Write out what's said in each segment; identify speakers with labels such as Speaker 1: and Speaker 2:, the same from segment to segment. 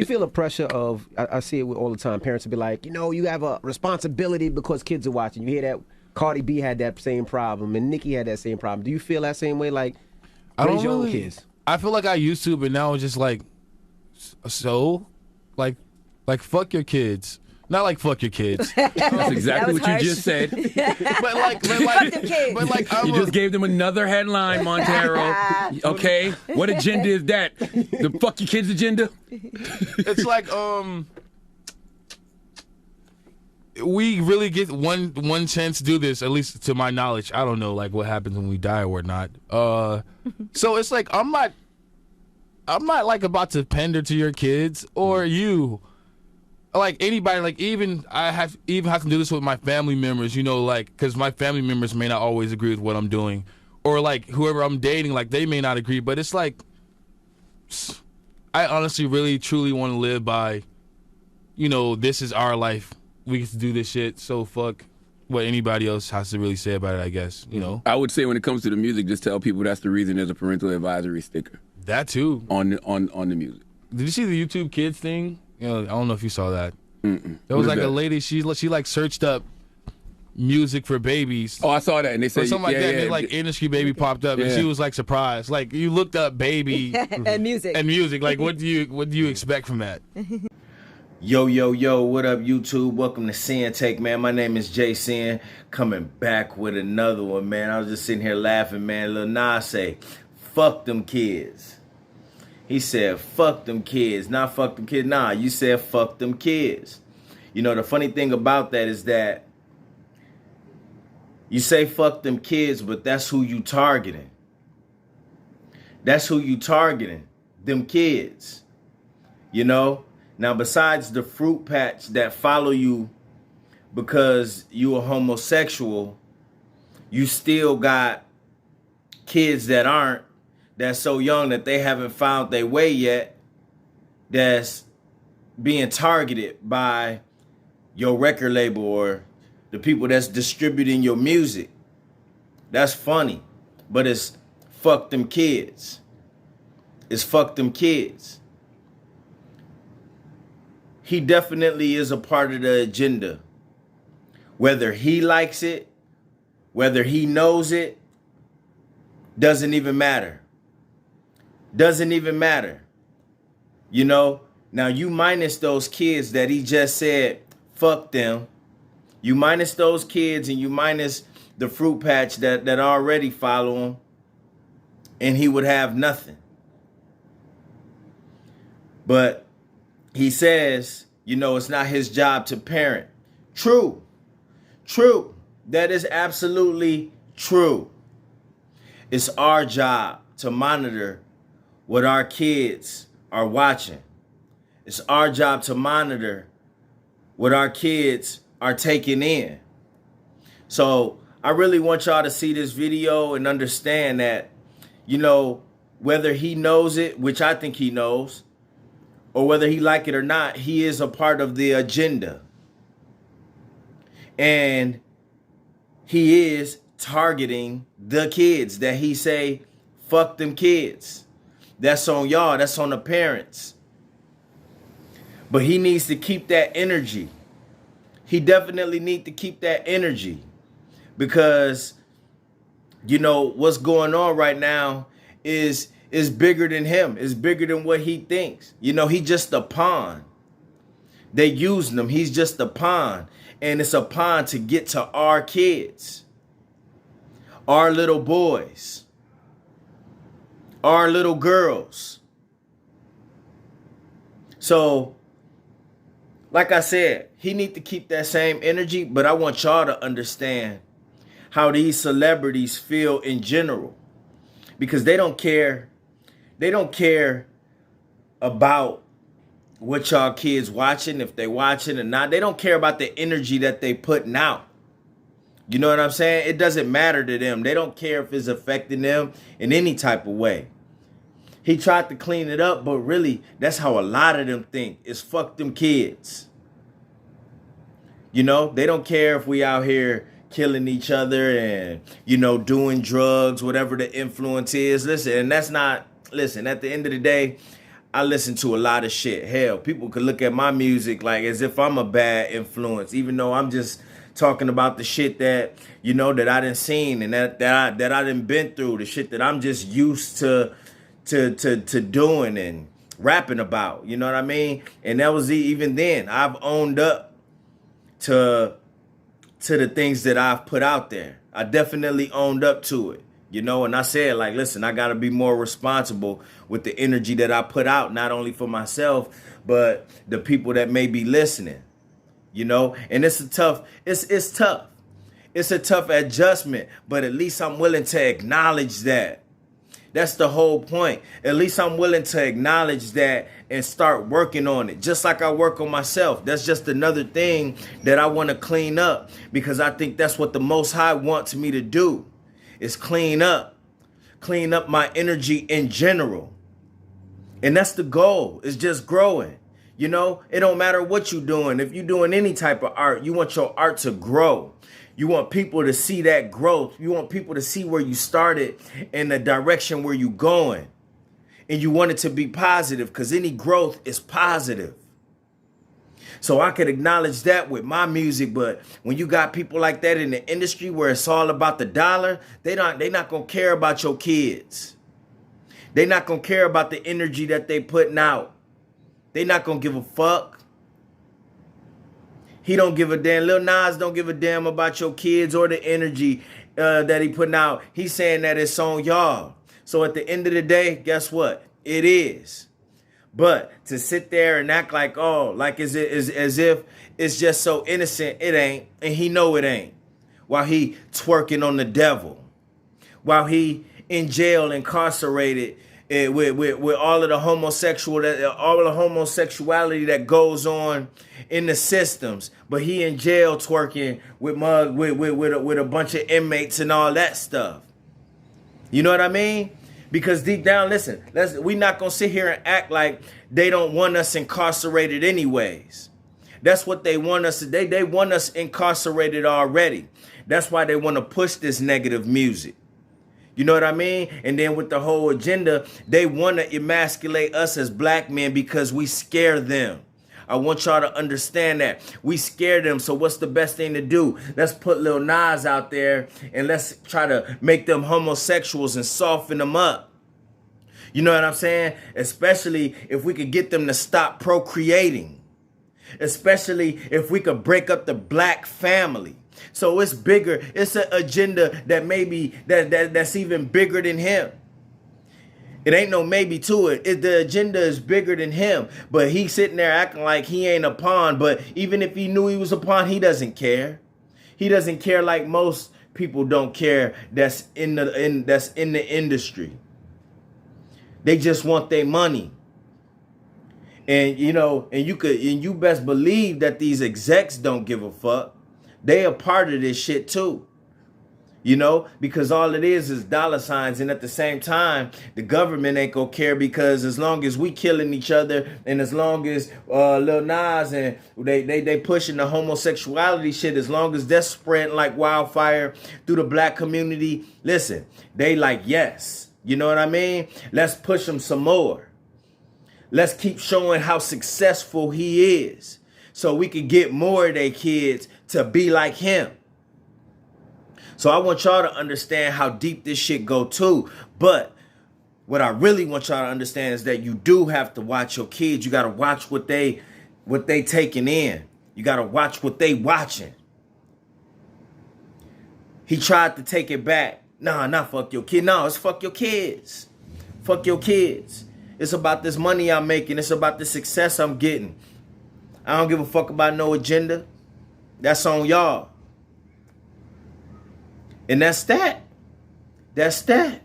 Speaker 1: you feel the pressure of, I see it all the time, parents will be like, you have a responsibility because kids are watching. You hear that Cardi B had that same problem and Nicki had that same problem. Do you feel that same way, like, raise your own kids?
Speaker 2: I feel like I used to, but now it's just like, so? Like fuck your kids. Not like fuck your kids.
Speaker 3: That's exactly what you just said.
Speaker 2: but like,
Speaker 3: you just gave them another headline, Montero. Okay, what agenda is that? The fuck your kids agenda?
Speaker 2: It's like we really get one chance to do this, at least to my knowledge. I don't know like what happens when we die or not. So it's like I'm not like about to pander to your kids or you. Like anybody, like even I have to do this with my family members, like because my family members may not always agree with what I'm doing, or like whoever I'm dating, like they may not agree. But it's like I honestly, really, truly want to live by, this is our life. We get to do this shit. So fuck what anybody else has to really say about it. I guess
Speaker 3: I would say when it comes to the music, just tell people that's the reason there's a parental advisory sticker.
Speaker 2: That too
Speaker 3: on the music.
Speaker 2: Did you see the YouTube Kids thing? I don't know if you saw that.
Speaker 3: Mm-mm.
Speaker 2: There was like a lady. She like searched up music for babies.
Speaker 3: Oh, I saw that, and they said
Speaker 2: something like that. And like Industry Baby popped up, and she was like surprised. Like you looked up baby
Speaker 4: and music.
Speaker 2: Like what do you expect from that?
Speaker 5: Yo, what up, YouTube? Welcome to Sinn-Take, man. My name is Sin, coming back with another one, man. I was just sitting here laughing, man. Lil Nas say, fuck them kids. He said, fuck them kids. Not fuck them kids. Nah, you said fuck them kids. The funny thing about that is that you say fuck them kids, but that's who you targeting. That's who you targeting, them kids. Now, besides the fruit patch that follow you because you are homosexual, you still got kids that aren't, that's so young that they haven't found their way yet, that's being targeted by your record label or the people that's distributing your music. That's funny, but it's fuck them kids. It's fuck them kids. He definitely is a part of the agenda. Whether he likes it, whether he knows it, doesn't even matter. Doesn't even matter. Now you minus those kids that he just said, fuck them. You minus those kids and you minus the fruit patch that already follow him, and he would have nothing. But he says, it's not his job to parent. True. That is absolutely true. It's our job to monitor what our kids are watching. It's our job to monitor what our kids are taking in. So I really want y'all to see this video and understand that, whether he knows it, which I think he knows, or whether he like it or not, he is a part of the agenda. And he is targeting the kids that he say, fuck them kids. That's on y'all. That's on the parents. But he needs to keep that energy. He definitely needs to keep that energy. Because, what's going on right now is bigger than him. It's bigger than what he thinks. He just a pawn. They using him. He's just a pawn. And it's a pawn to get to our kids. Our little boys. Our little girls. So, like I said, he need to keep that same energy, but I want y'all to understand how these celebrities feel in general. Because they don't care. They don't care about what y'all kids watching, if they watching or not. They don't care about the energy that they putting out. You know what I'm saying? It doesn't matter to them. They don't care if it's affecting them in any type of way. He tried to clean it up, but really, that's how a lot of them think. It's fuck them kids. They don't care if we out here killing each other and, doing drugs, whatever the influence is. Listen, at the end of the day, I listen to a lot of shit. Hell, people could look at my music like as if I'm a bad influence, even though I'm just talking about the shit that, you know, that I done seen and that I done been through, the shit that I'm just used to doing and rapping about. You know what I mean? And that was even then. I've owned up to the things that I've put out there. I definitely owned up to it. You know, and I said, like, listen, I got to be more responsible with the energy that I put out, not only for myself, but the people that may be listening, you know, and it's tough. It's tough. It's a tough adjustment, but at least I'm willing to acknowledge that. That's the whole point. At least I'm willing to acknowledge that and start working on it, just like I work on myself. That's just another thing that I want to clean up, because I think that's what the Most High wants me to do. Is clean up my energy in general. And that's the goal, is just growing. You know, it don't matter what you're doing. If you're doing any type of art, you want your art to grow. You want people to see that growth. You want people to see where you started and the direction where you're going. And you want it to be positive, because any growth is positive. So I could acknowledge that with my music, but when you got people like that in the industry where it's all about the dollar, they not gonna care about your kids. They not gonna care about the energy that they putting out. They not gonna give a fuck. He don't give a damn. Lil Nas don't give a damn about your kids or the energy that he putting out. He's saying that it's on y'all. So at the end of the day, guess what? It is. But to sit there and act like, oh, like as if it's just so innocent, it ain't. And he know it ain't. While he twerking on the devil. While he in jail, incarcerated with all of the homosexuality that goes on in the systems. But he in jail twerking with a bunch of inmates and all that stuff. You know what I mean? Because deep down, listen, we not going to sit here and act like they don't want us incarcerated anyways. That's what they want us to do. They want us incarcerated already. That's why they want to push this negative music. You know what I mean? And then with the whole agenda, they want to emasculate us as black men because we scare them. I want y'all to understand that. We scare them, so what's the best thing to do? Let's put Lil Nas out there and let's try to make them homosexuals and soften them up. You know what I'm saying? Especially if we could get them to stop procreating. Especially if we could break up the black family. So it's bigger. It's an agenda that maybe that's even bigger than him. It ain't no maybe to it. The agenda is bigger than him. But he's sitting there acting like he ain't a pawn. But even if he knew he was a pawn, he doesn't care. He doesn't care like most people don't care that's in the industry. They just want their money. And you know, and you best believe that these execs don't give a fuck. They are part of this shit too. You know, because all it is dollar signs. And at the same time, the government ain't gonna care, because as long as we killing each other, and as long as Lil Nas and they pushing the homosexuality shit, as long as that's spreading like wildfire through the black community, listen, they like, yes. You know what I mean? Let's push him some more. Let's keep showing how successful he is, so we can get more of their kids to be like him. So I want y'all to understand how deep this shit go too. But what I really want y'all to understand is that you do have to watch your kids. You got to watch what they taking in. You got to watch what they watching. He tried to take it back. Nah, not fuck your kid. No, it's fuck your kids. Fuck your kids. It's about this money I'm making. It's about the success I'm getting. I don't give a fuck about no agenda. That's on y'all. And that's that. That's that.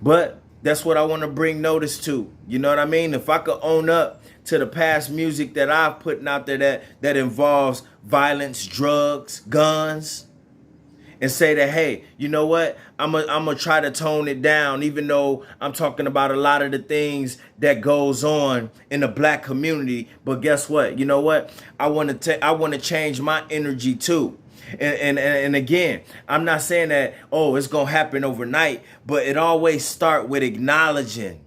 Speaker 5: But that's what I want to bring notice to. You know what I mean? If I could own up to the past music that I've put out there that involves violence, drugs, guns, and say that, hey, you know what? I'm gonna try to tone it down, even though I'm talking about a lot of the things that goes on in the black community. But guess what? You know what? I want to change my energy too. And again, I'm not saying that, oh, it's going to happen overnight, but it always start with acknowledging.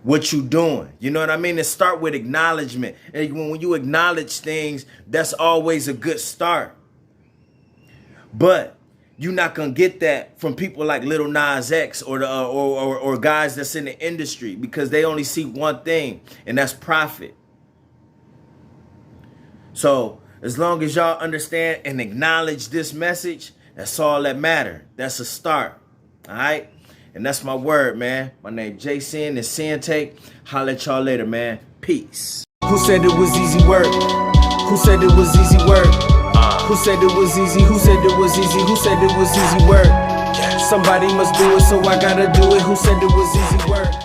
Speaker 5: what you doing. You know what I mean? And start with acknowledgement. And when you acknowledge things, that's always a good start. But you're not gonna get that from people like Lil Nas X or the or guys that's in the industry, because they only see one thing, and that's profit. So as long as y'all understand and acknowledge this message, that's all that matter. That's a start. All right? And that's my word, man. My name Jason and Sinn-Take. Holla at y'all later, man. Peace. Who said it was easy work? Who said it was easy work? Who said it was easy? Who said it was easy? Who said it was easy work? Somebody must do it, so I gotta do it. Who said it was easy work?